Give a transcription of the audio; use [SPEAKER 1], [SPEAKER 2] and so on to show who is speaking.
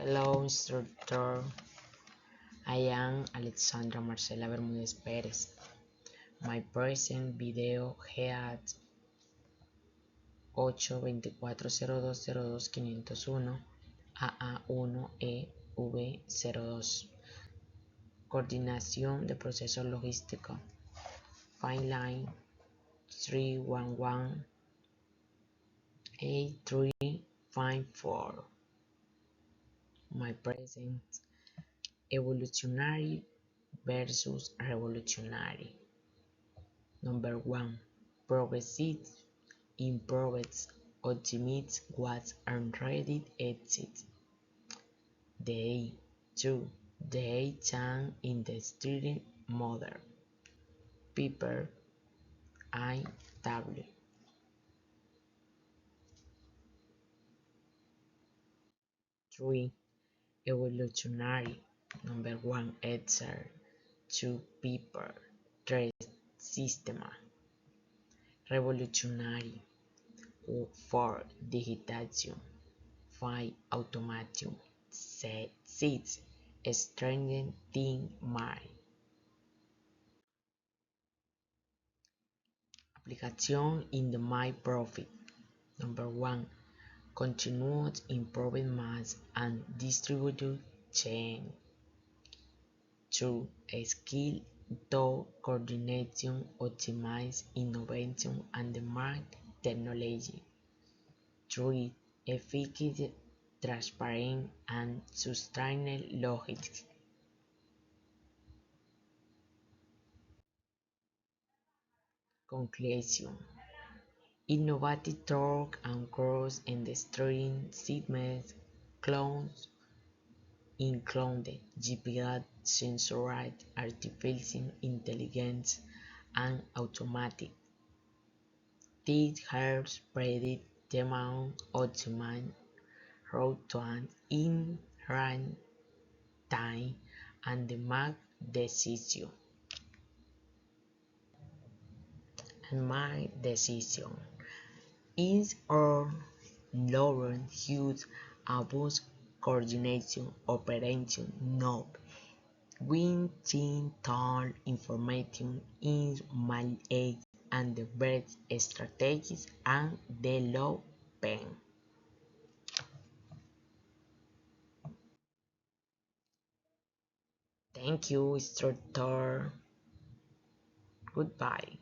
[SPEAKER 1] Hello, instructor. I am Alexandra Marcela Bermúdez Pérez. My present video head 8240202-501 AA1EV02. Coordinación de procesos logísticos. Fine line 311-8354. My present evolutionary versus revolutionary. Number 1. Progressive improves optimize what's already exists. The 2. The change in the steering model. Piper I.W. 3. Evolutionary. Number 1. Etzer. 2. Piper. 3. Systema. Revolutionary. 4. Digitization. 5. Automation. 6. Strengthening team mind. Application in the My Profit. Number 1. Continuous improvement and distributed chain. 2. Skill to coordination, optimize innovation and the market technology. 3. Efficient, transparent and sustainable logistics. Conclusion. Innovative torque and cross in the steering segments clones included GPS, sensory, artificial intelligence, and automatic. This helps predict demand, optimize route times in real time, and make decisions. Is or lower huge abuse coordination operation knob. When total information is managed and the best strategies and development. Thank you, instructor. Goodbye.